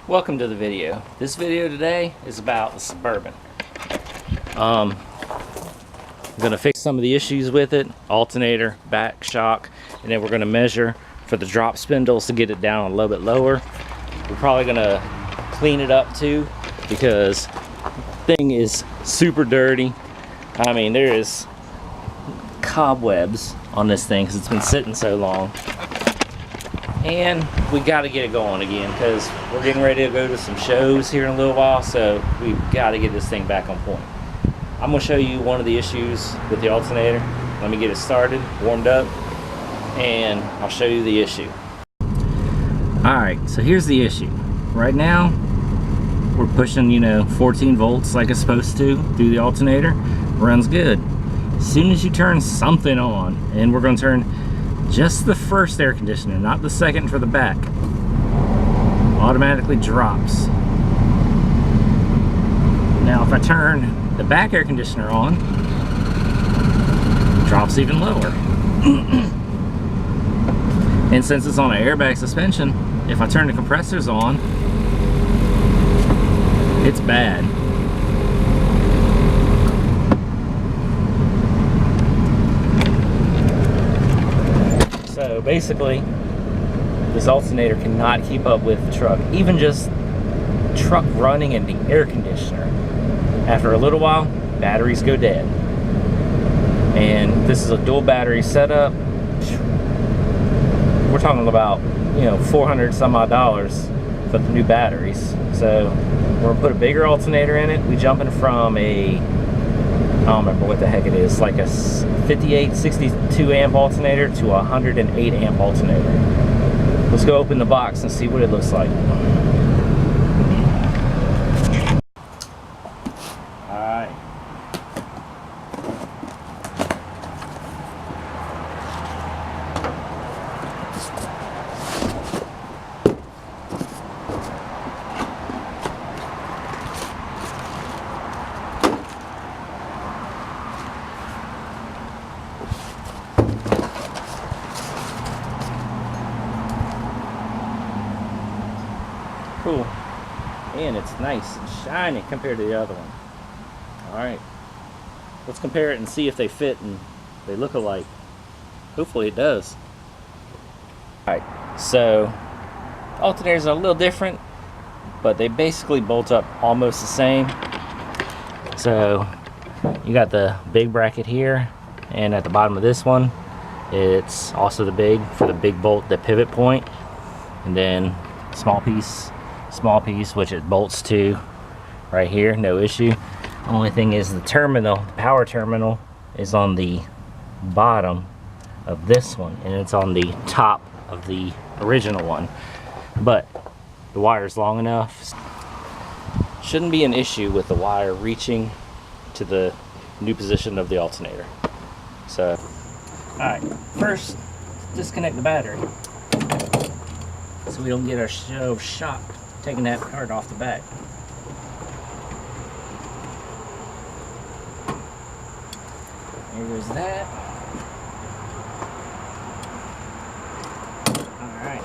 Welcome to the video. This video today is about the Suburban. I'm gonna fix some of the issues with it, alternator, back shock, and then we're gonna measure for the drop spindles to get it down a little bit lower. We're probably gonna clean it up too, because the thing is super dirty. I mean, there is cobwebs on this thing because it's been sitting so long. And we got to get it going again because we're getting ready to go to some shows here in a little while, so we've got to get this thing back on point. I'm going to show you one of the issues with the alternator. Let me get it started, warmed up, and I'll show you the issue. Alright, so here's the issue. Right now, we're pushing, 14 volts like it's supposed to through the alternator. Runs good. As soon as you turn something on, and we're going to turn just the first air conditioner, not the second for the back, automatically drops. Now if I turn the back air conditioner on, it drops even lower. And since it's on an airbag suspension, if I turn the compressors on, it's bad. So basically, this alternator cannot keep up with the truck. Even just truck running and the air conditioner. After a little while, batteries go dead. And this is a dual battery setup. We're talking about, $400 some odd for the new batteries. So we're gonna put a bigger alternator in it. We jumping from a, I don't remember what the heck it is, like a 58, 62 amp alternator to a 108 amp alternator. Let's go open the box and see what it looks like. Alright. Cool. And it's nice and shiny compared to the other one. Alright. Let's compare it and see if they fit and they look alike. Hopefully it does. Alright, so alternators are a little different, but they basically bolt up almost the same. So you got the big bracket here, and at the bottom of this one, it's also the big for the big bolt, the pivot point, and then small piece, which it bolts to right here, no issue. Only thing is the terminal, the power terminal, is on the bottom of this one, and it's on the top of the original one. But the wire's long enough. Shouldn't be an issue with the wire reaching to the new position of the alternator. So, alright, first disconnect the battery so we don't get our shock taking that part off the back. There goes that. Alright.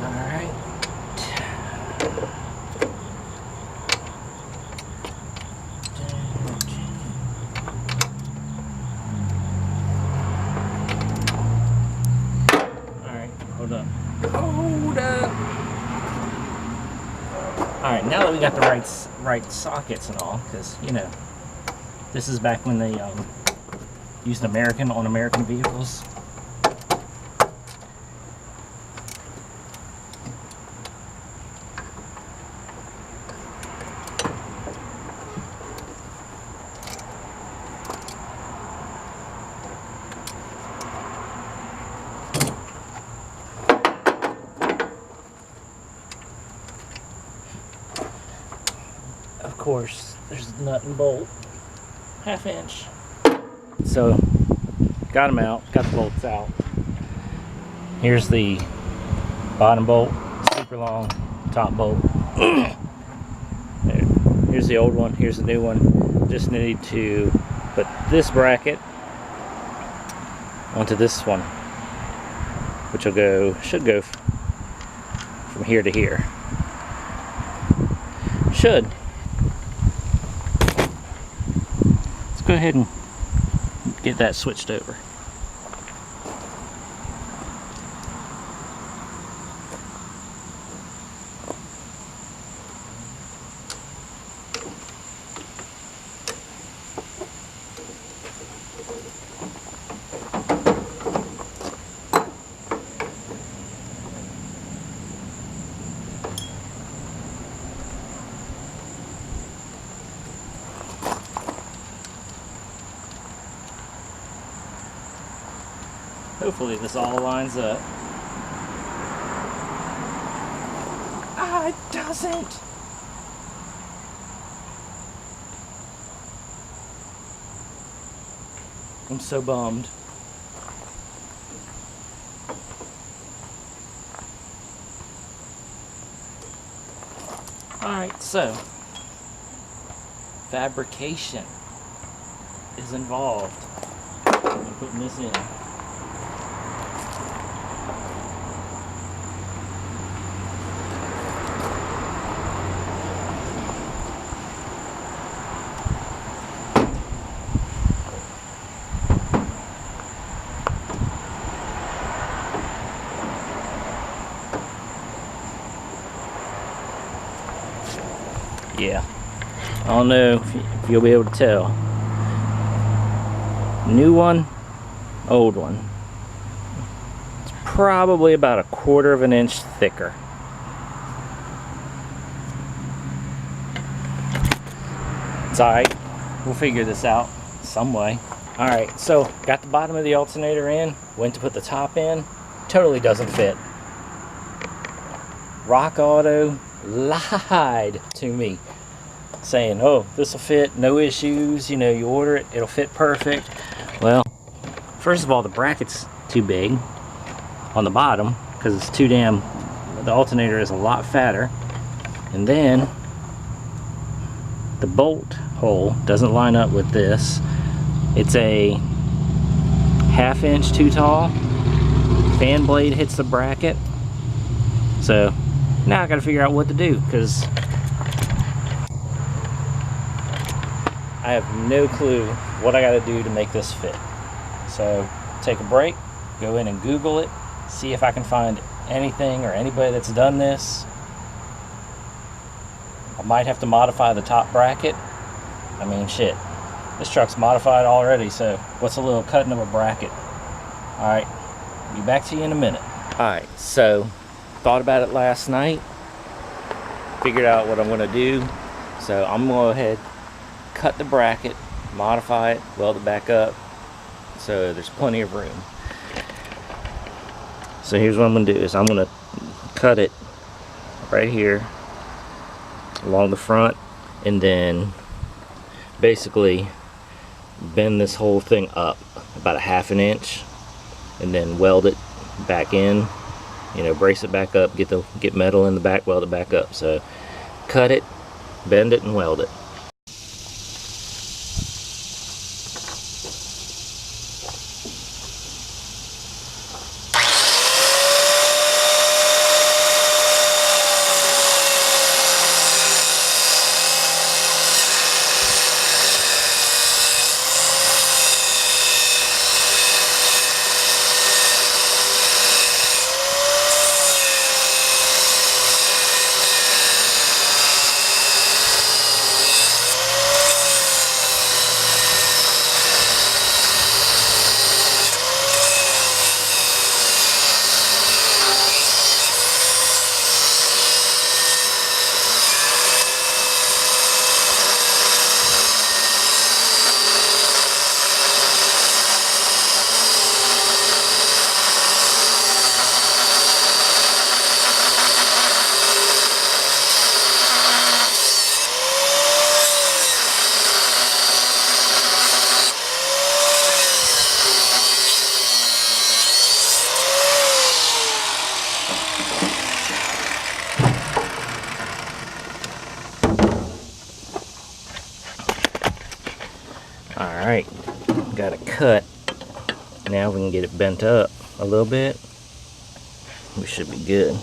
Alright. Hold up. Alright, now that we got the right sockets and all, because, this is back when they used American on American vehicles. Of course, there's the nut and bolt, 1/2 inch. So, got them out, got the bolts out. Here's the bottom bolt, super long, top bolt. Here's the old one, here's the new one. Just need to put this bracket onto this one, which will go, should go from here to here. Should. Let's go ahead and get that switched over. Hopefully this all lines up. Ah, it doesn't! I'm so bummed. Alright, so fabrication is involved. I'm putting this in. Yeah, I don't know if you'll be able to tell. New one, old one. It's probably about 1/4 of an inch thicker. It's alright, we'll figure this out some way. Alright, so got the bottom of the alternator in, went to put the top in, totally doesn't fit. Rock Auto lied to me, saying, oh, this will fit, no issues, you know, you order it, it'll fit perfect. Well, first of all, the bracket's too big on the bottom because it's too damn, the alternator is a lot fatter. And then the bolt hole doesn't line up with this. It's a 1/2 inch too tall. Fan blade hits the bracket. So now I gotta figure out what to do, because I have no clue what I gotta do to make this fit. So take a break, go in and Google it, see if I can find anything or anybody that's done this. I might have to modify the top bracket. I mean, shit, this truck's modified already, so what's a little cutting of a bracket? Alright, be back to you in a minute. Alright, so thought about it last night, figured out what I'm going to do. So I'm going to go ahead, cut the bracket, modify it, weld it back up, so there's plenty of room. So here's what I'm going to do, is I'm going to cut it right here along the front, and then basically bend this whole thing up about 1/2 inch, and then weld it back in. You know, brace it back up, get metal in the back, weld it back up. So cut it, bend it, and weld it. Alright, got it cut. Now we can get it bent up a little bit. We should be good.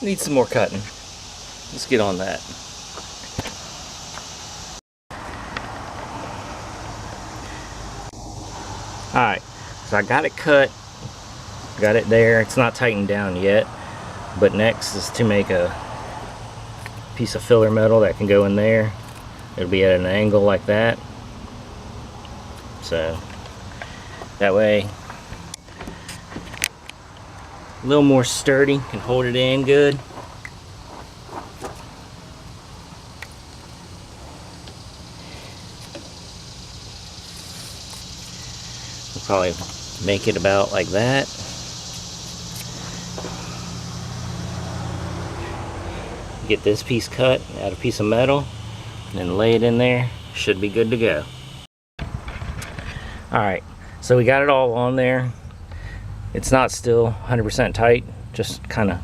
Need some more cutting. Let's get on that. Alright, so I got it cut. Got it there. It's not tightened down yet. But next is to make a piece of filler metal that can go in there. It'll be at an angle like that. So that way a little more sturdy, can hold it in good. We'll probably make it about like that. Get this piece cut, add a piece of metal, and then lay it in there. Should be good to go. Alright, so we got it all on there. It's not still 100% tight, just kind of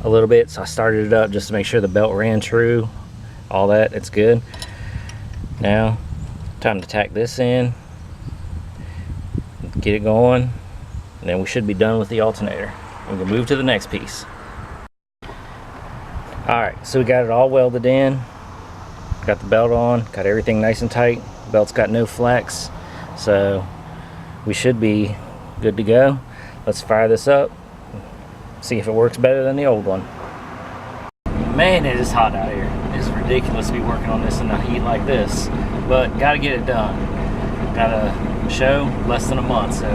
a little bit. So I started it up just to make sure the belt ran true. All that, it's good. Now, time to tack this in. Get it going. And then we should be done with the alternator. We can move to the next piece. Alright, so we got it all welded in. Got the belt on, got everything nice and tight. Belt's got no flex, so we should be good to go. Let's fire this up, see if it works better than the old one. Man, it is hot out here. It's ridiculous to be working on this in the heat like this, but gotta get it done. Got a show less than a month, so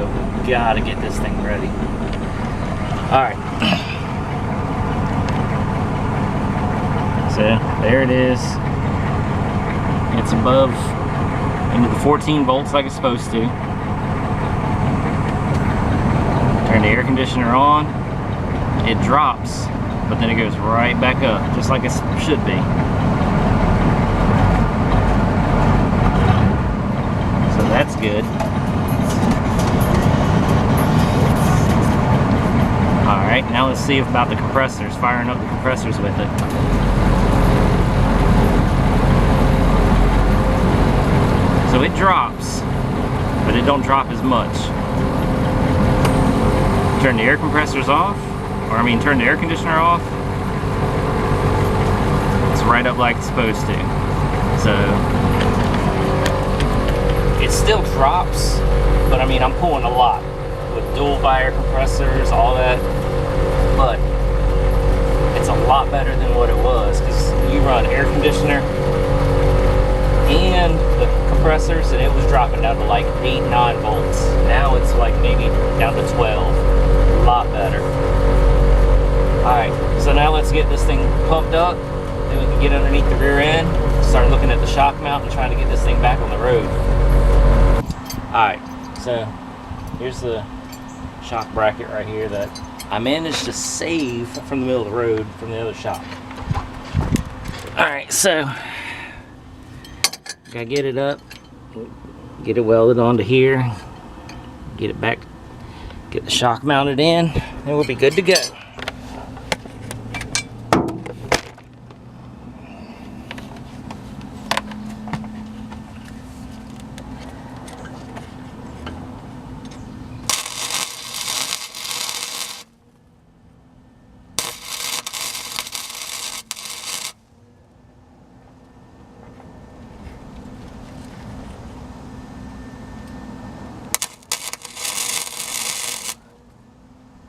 gotta get this thing ready. Alright. So there it is. It's above into the 14 volts like it's supposed to. Turn the air conditioner on. It drops, but then it goes right back up, just like it should be. So that's good. Alright, now let's see about the compressors, firing up the compressors with it. So it drops, but it don't drop as much. Turn the air compressors off, or I mean turn the air conditioner off. It's right up like it's supposed to. So it still drops, but I mean I'm pulling a lot with dual fire compressors, all that. But it's a lot better than what it was, because you run air conditioner and the compressors and it was dropping down to like 8-9 volts. Now it's like maybe down to 12. A lot better. Alright, so now let's get this thing pumped up, then we can get underneath the rear end, start looking at the shock mount and trying to get this thing back on the road. Alright, so here's the shock bracket right here that I managed to save from the middle of the road from the other shock. Alright, so gotta get it up, get it welded onto here, get it back, get the shock mounted in, and we'll be good to go.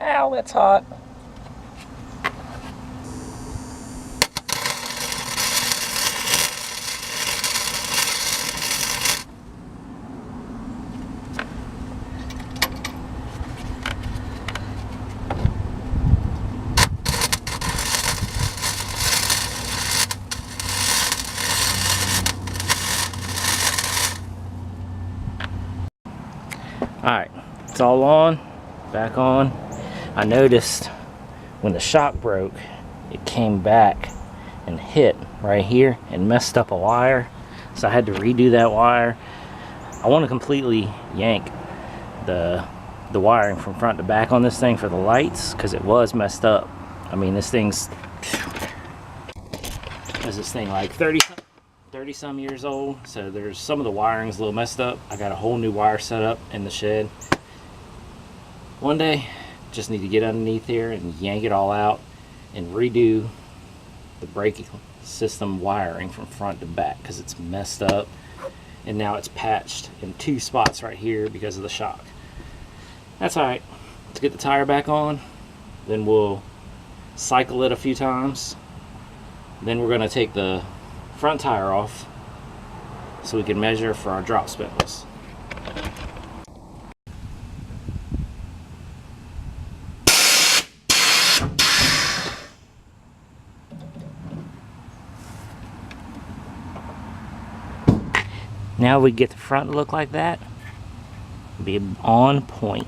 Ow, that's hot. Alright, it's all on, back on. I noticed when the shock broke, it came back and hit right here and messed up a wire. So I had to redo that wire. I want to completely yank the wiring from front to back on this thing for the lights, because it was messed up. I mean, this thing's, was this thing like 30 some years old, so there's some of the wiring's a little messed up. I got a whole new wire set up in the shed. One day just need to get underneath here and yank it all out and redo the braking system wiring from front to back because it's messed up, and now it's patched in 2 spots right here because of the shock. That's alright. Let's get the tire back on, then we'll cycle it a few times, then we're going to take the front tire off so we can measure for our drop spindles. Now we get the front to look like that, be on point.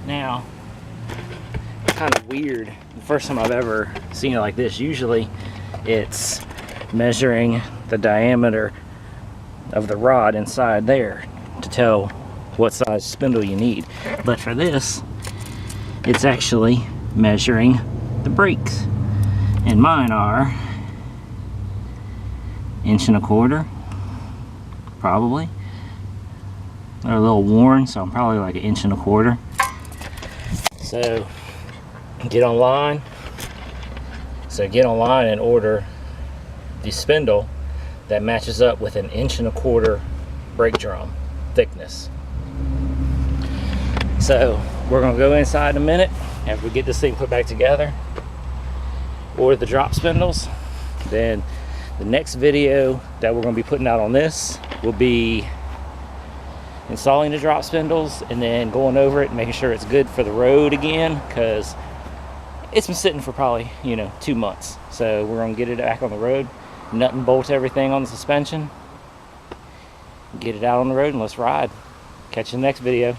Now, it's kind of weird. The first time I've ever seen it like this, usually it's measuring the diameter of the rod inside there to tell what size spindle you need. But for this, it's actually measuring the brakes. And mine are 1.25 inches, probably. They're a little worn, so I'm probably like 1.25 inches. So get online. Get online and order the spindle that matches up with 1.25 inch brake drum thickness. So we're gonna go inside in a minute after we get this thing put back together, order the drop spindles. Then the next video that we're gonna be putting out on this will be installing the drop spindles and then going over it and making sure it's good for the road again, because it's been sitting for probably 2 months. So we're gonna get it back on the road, nut and bolt everything on the suspension, get it out on the road, and let's ride. Catch you in the next video.